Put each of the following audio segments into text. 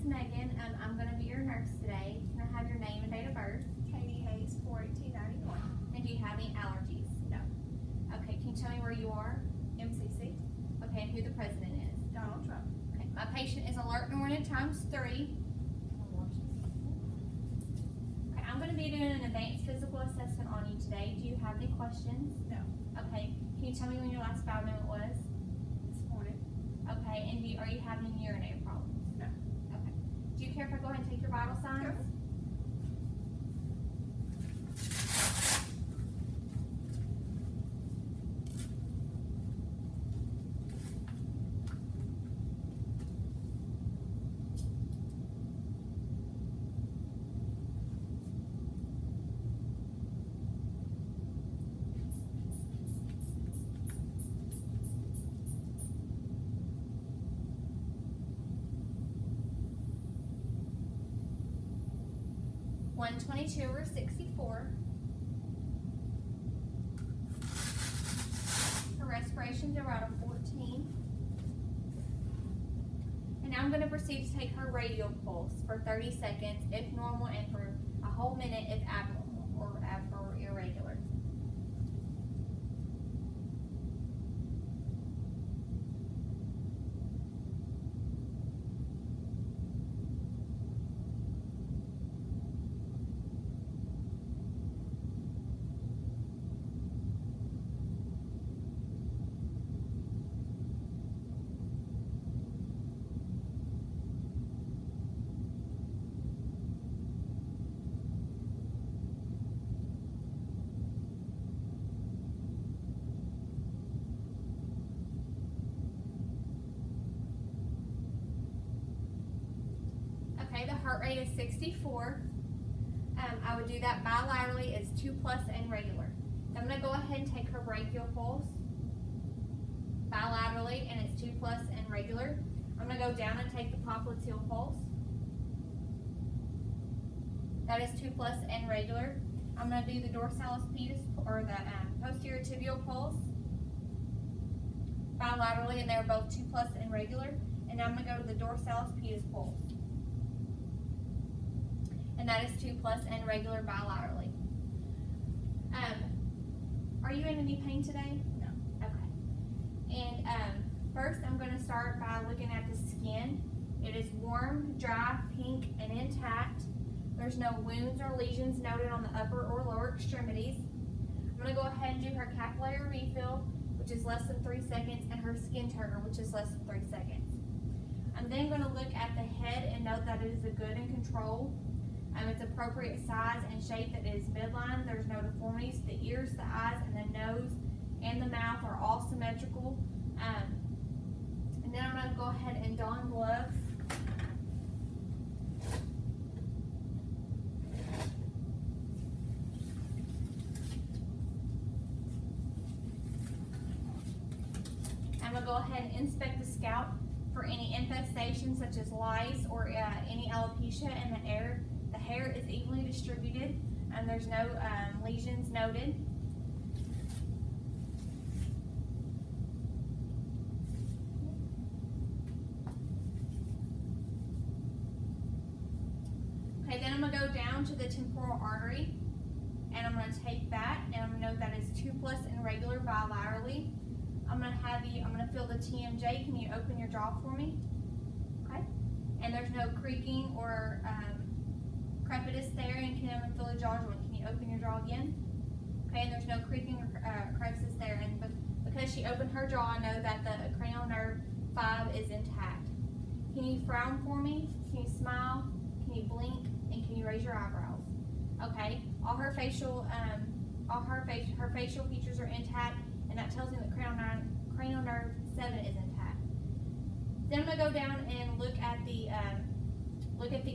Megan. I'm going to be your nurse today. Can I have your name and date of birth? Katie Hayes, 4/1891. And do you have any allergies? No. Okay, can you tell me where you are? MCC, Okay, and who the president is? Donald Trump. Okay, my patient is alert and oriented times 3. Okay, I'm going to be doing an advanced physical assessment on you today. Do you have any questions? No. Okay, can you tell me when your last bowel movement was? This morning. Okay, and are you having any urinary problems? No. Okay. Do you care if I go ahead and take your vital signs? Sure. One 122/64. Her respiration's around a 14. And now I'm going to proceed to take her radial pulse for 30 seconds if normal and for a whole minute if abnormal or irregular. Okay, the heart rate is 64. I would do that bilaterally is 2+ and regular. So I'm going to go ahead and take her brachial pulse bilaterally and it's 2+ and regular. I'm going to go down and take the popliteal pulse. That is 2+ and regular. I'm going to do the dorsalis pedis or the posterior tibial pulse bilaterally and they're both 2+ and regular. And now I'm going to go to the dorsalis pedis pulse. And that is 2+ and regular bilaterally. Are you in any pain today? No. Okay. And first I'm going to start by looking at the skin. It is warm, dry, pink, and intact. There's no wounds or lesions noted on the upper or lower extremities. I'm going to go ahead and do her capillary refill, which is less than 3 seconds, and her skin turner, which is less than 3 seconds. I'm then going to look at the head and note that it is a good and control. It's appropriate size and shape that it is midline. There's no deformities. The ears, the eyes, and the nose and the mouth are all symmetrical. And then I'm going to go ahead and don gloves. I'm going to go ahead and inspect the scalp for any infestations such as lice or any alopecia in the hair. The hair is evenly distributed and there's no lesions noted. Okay, then I'm going to go down to the temporal artery and I'm going to take that and I'm going to note that it's 2+ and regular bilaterally. I'm going to feel the TMJ. Can you open your jaw for me? Okay. And there's no creaking or crepitus there, and can I feel the jaw joint? Can you open your jaw again? Okay, and there's no creaking or crevices there, and because she opened her jaw, I know that the cranial nerve 5 is intact. Can you frown for me? Can you smile? Can you blink? And can you raise your eyebrows? Okay, her facial features are intact, and that tells me that cranial nerve 7 is intact. Then I'm gonna go down and look at the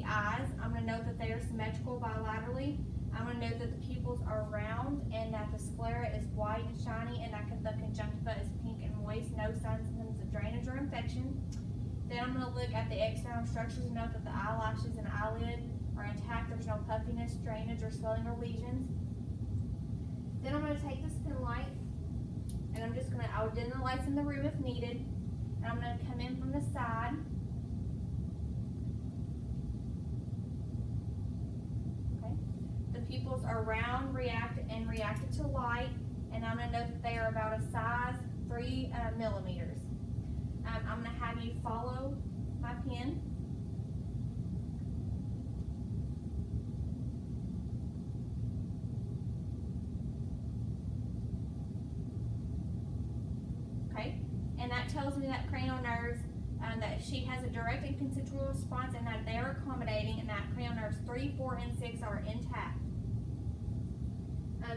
eyes. I'm going to note that they are symmetrical bilaterally. I'm going to note that the pupils are round and that the sclera is white and shiny and that the conjunctiva is pink and moist. No signs and symptoms of drainage or infection. Then I'm going to look at the external structures and note that the eyelashes and eyelid are intact. There's no puffiness, drainage, or swelling or lesions. Then I'm going to take the spin light and I'll dim the lights in the room if needed. And I'm going to come in from the side. pupils are round, reacted to light, and I'm gonna note that they are about a size 3 millimeters. I'm gonna have you follow my pen. Okay, and that tells me that cranial nerves, that she has a direct and consensual response and that they are accommodating, and that cranial nerves 3, 4, and 6 are intact.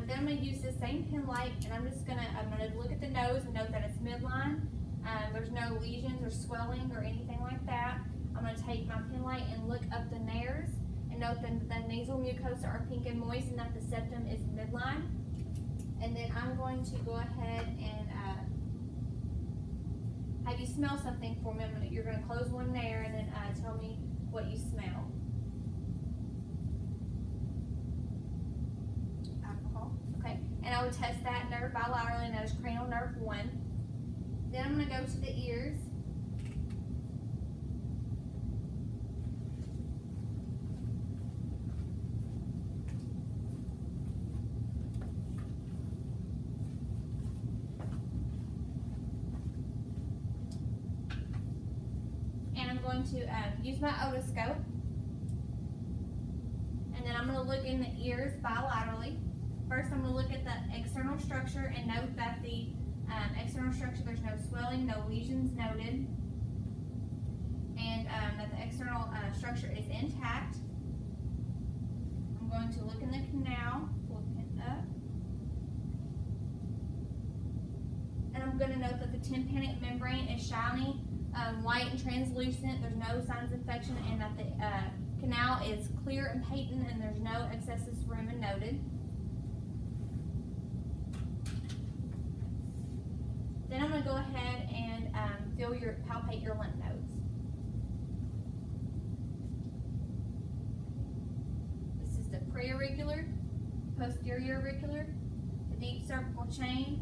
Then I'm going to use the same pen light, and I'm going to look at the nose and note that it's midline. There's no lesions or swelling or anything like that. I'm going to take my pen light and look up the nares and note that the nasal mucosa are pink and moist and that the septum is midline. And then I'm going to go ahead and have you smell something for me. You're going to close one nair and then tell me what you smell. Alcohol. Okay, and I would test that nerve bilaterally, and that is cranial nerve 1. Then I'm going to go to the ears. And I'm going to use my otoscope. And then I'm going to look in the ears bilaterally. First, I'm going to look at the external structure and note that the external structure, there's no swelling, no lesions noted, and that the external structure is intact. I'm going to look in the canal, pull the pin up, and I'm going to note that the tympanic membrane is shiny, white and translucent. There's no signs of infection, and that the canal is clear and patent, and there's no excessus rumen noted. Then I'm going to go ahead and palpate your lymph nodes. This is the preauricular, posterior auricular, the deep cervical chain,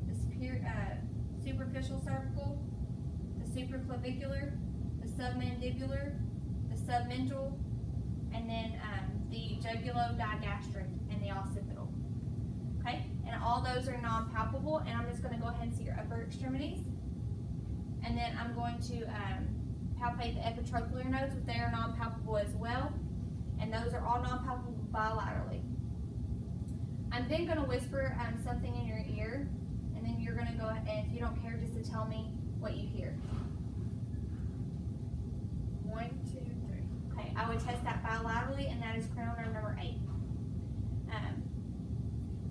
the superficial cervical, the supraclavicular, the submandibular, the submental, and then the jugulodigastric and the occipital. Okay, and all those are non-palpable, and I'm just going to go ahead and see your upper extremities. And then I'm going to palpate the epitrochlear nodes, but they are non-palpable as well, and those are all non-palpable bilaterally. I'm then going to whisper something in your ear, and then you're going to go ahead, and if you don't care, just to tell me what you hear. 1, 2, 3. Okay, I would test that bilaterally, and that is cranial nerve number 8.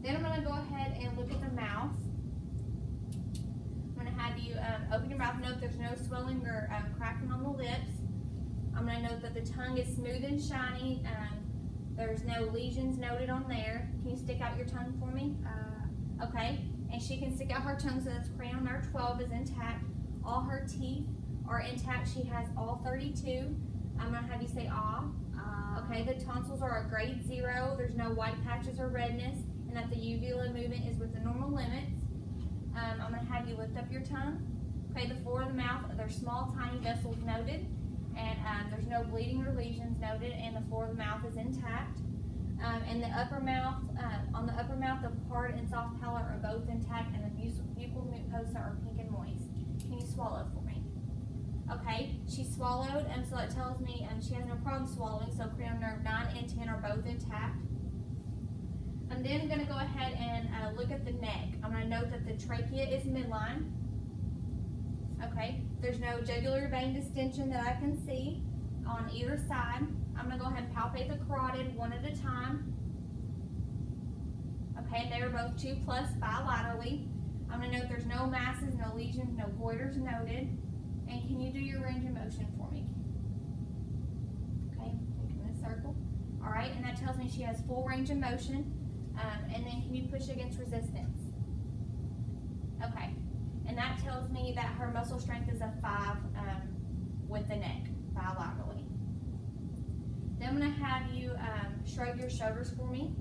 Then I'm going to go ahead and look at the mouth. I'm going to have you open your mouth. Note there's no swelling or cracking on the lips. I'm going to note that the tongue is smooth and shiny. There's no lesions noted on there. Can you stick out your tongue for me? Okay, and she can stick out her tongue, so that's cranial nerve 12 is intact. All her teeth are intact. She has all 32. I'm going to have you say ah. Okay, the tonsils are a grade 0. There's no white patches or redness, and that the uvula movement is within normal limits. I'm going to have you lift up your tongue. Okay, the floor of the mouth, there's small, tiny vessels noted, and there's no bleeding or lesions noted, and the floor of the mouth is intact. And the upper mouth, on the upper mouth, the hard and soft palate are both intact, and the buccal mucosa are pink and moist. Can you swallow for me? Okay, she swallowed, and so it tells me she has no problem swallowing, so cranial nerve 9 and 10 are both intact. I'm then going to go ahead and look at the neck. I'm going to note that the trachea is midline. Okay, there's no jugular vein distension that I can see on either side. I'm going to go ahead and palpate the carotid one at a time. Okay, and they are both 2+ bilaterally. I'm going to note there's no masses, no lesions, no goiters noted. And can you do your range of motion for me? Okay, in this circle. All right, and that tells me she has full range of motion. And then can you push against resistance? Okay, and that tells me that her muscle strength is a 5 with the neck bilaterally. Then I'm going to have you shrug your shoulders for me.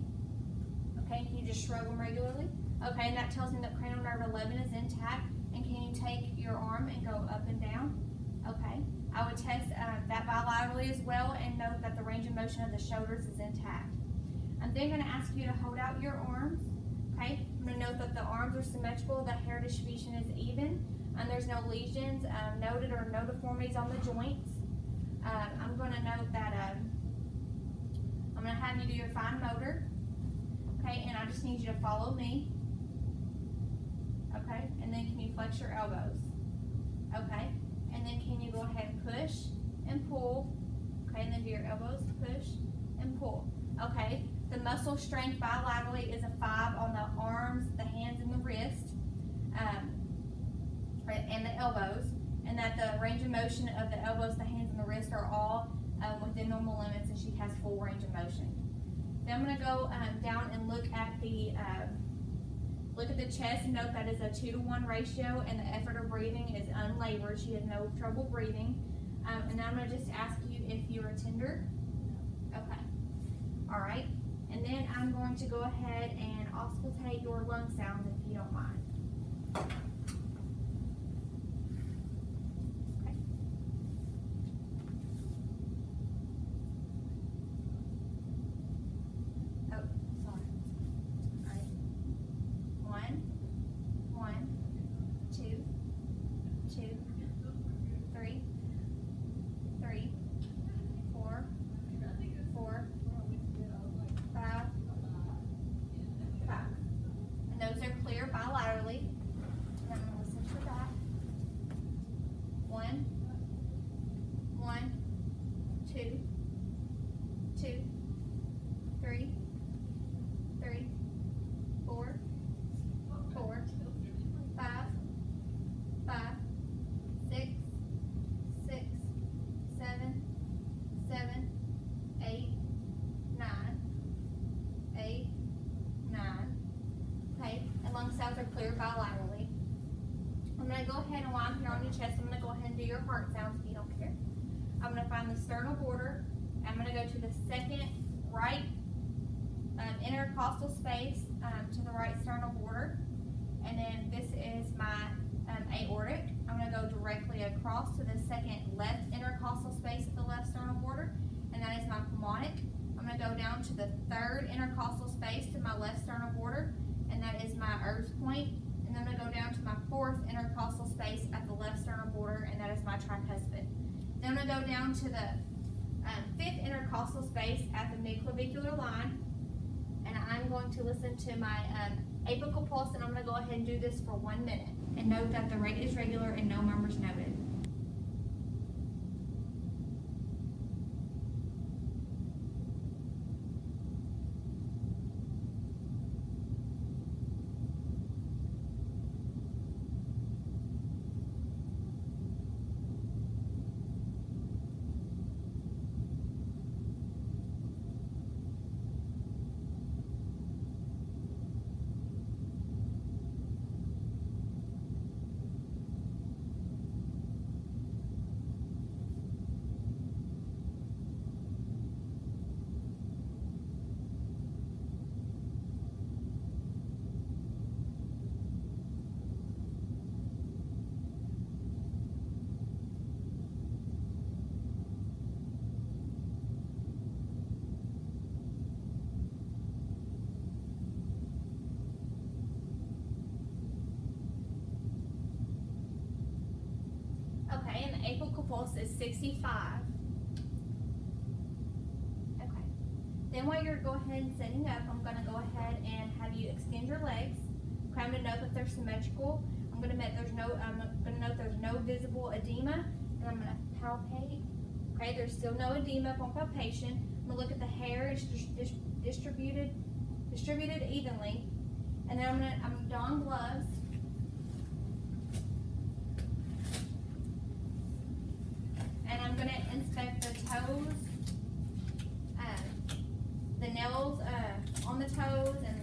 Okay, can you just shrug them regularly? Okay, and that tells me that cranial nerve 11 is intact. And can you take your arm and go up and down? Okay, I would test that bilaterally as well and note that the range of motion of the shoulders is intact. I'm then gonna ask you to hold out your arms, okay? I'm gonna note that the arms are symmetrical, the hair distribution is even, and there's no lesions, noted or no deformities on the joints. I'm gonna note that, I'm gonna have you do your fine motor, okay? And I just need you to follow me, okay? And then can you flex your elbows, okay? And then can you go ahead and push and pull, okay? And then do your elbows, push and pull, okay? The muscle strength bilaterally is a 5 on the arms, the hands, and the wrist, and the elbows, and that the range of motion of the elbows, the hands, and the wrist are all within normal limits, and she has full range of motion. Then I'm gonna go down and look at the chest and note that is a 2-to-1 ratio, and the effort of breathing is unlabored. She has no trouble breathing. And I'm gonna just ask you if you're a tender. Okay. All right. And then I'm going to go ahead and auscultate your lung sounds if you don't mind. Okay. Oh, sorry. All right. 1, 2, 2, 3, 3, 4, 4, 5, 5. And those are clear bilaterally. And I'm gonna listen to that. 1, 2, 2, 3, 3, 4, 4, 5, 5, 6, 6, 7, 7, 8, 9, 8, 9. Okay, and lung sounds are clear bilaterally. I'm gonna go ahead and while I'm here on your chest, I'm gonna go ahead and do your heart sounds if you don't care. I'm gonna find the sternal border. I'm gonna go to the second right intercostal space to the right sternal border. And then this is my aortic. I'm gonna go directly across to the second left intercostal space at the left sternal border, and that is my pulmonic. I'm gonna go down to the third intercostal space to my left sternal border, and that is my Erb's point. And then I'm gonna go down to my fourth intercostal space at the left sternal border, and that is my tricuspid. Then I'm gonna go down to the fifth intercostal space at the midclavicular line, and I'm going to listen to my apical pulse, and I'm gonna go ahead and do this for 1 minute. And note that the rate is regular and no murmurs noted. Okay, and the apical pulse is 65. Okay. Then while you're go ahead and setting up, I'm gonna go ahead and have you extend your legs. Okay, I'm gonna note that they're symmetrical. I'm gonna note there's no visible edema, and I'm gonna palpate. Okay, there's still no edema upon palpation. I'm gonna look at the hair, it's distributed evenly, and then I'm gonna don gloves. And I'm gonna inspect the toes, the nails on the toes and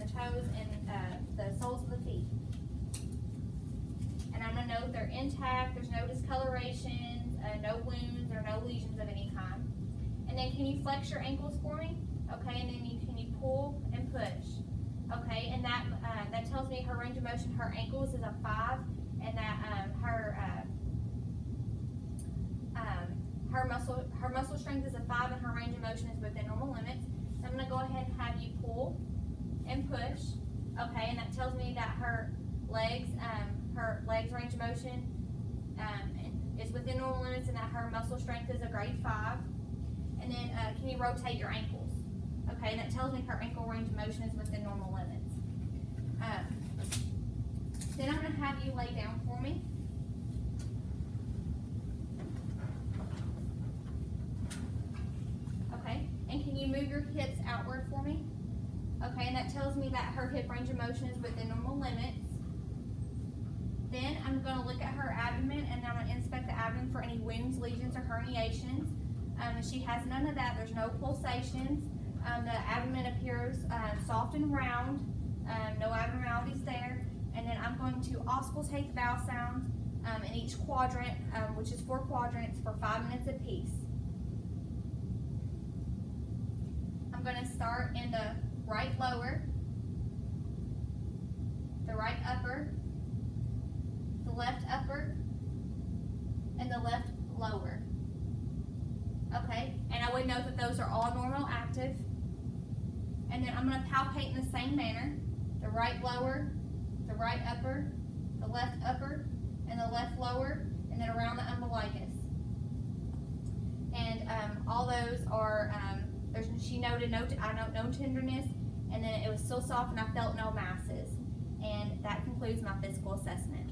the soles of the feet. And I'm gonna note they're intact, there's no discolorations, no wounds or no lesions of any kind. And then can you flex your ankles for me? Okay, and then can you pull and push? Okay, and that tells me her range of motion, her ankles is a 5, and that her muscle strength is a 5, and her range of motion is within normal limits. So I'm gonna go ahead and have you pull and push, okay, and that tells me that her legs range of motion, is within normal limits and that her muscle strength is a grade 5. And then, can you rotate your ankles? Okay, and that tells me her ankle range of motion is within normal limits. Then I'm gonna have you lay down for me. Okay, and can you move your hips outward for me? Okay, and that tells me that her hip range of motion is within normal limits. Then I'm gonna look at her abdomen and I'm gonna inspect the abdomen for any wounds, lesions, or herniations. She has none of that, there's no pulsations. The abdomen appears soft and round, no abnormalities there. And then I'm going to auscultate the vowel sounds in each quadrant, which is 4 quadrants for 5 minutes apiece. I'm going to start in the right lower, the right upper, the left upper, and the left lower. Okay, and I would note that those are all normal active. And then I'm going to palpate in the same manner, the right lower, the right upper, the left upper, and the left lower, and then around the umbilicus. And all those are, she noted no tenderness, and then it was still soft and I felt no masses. And that concludes my physical assessment.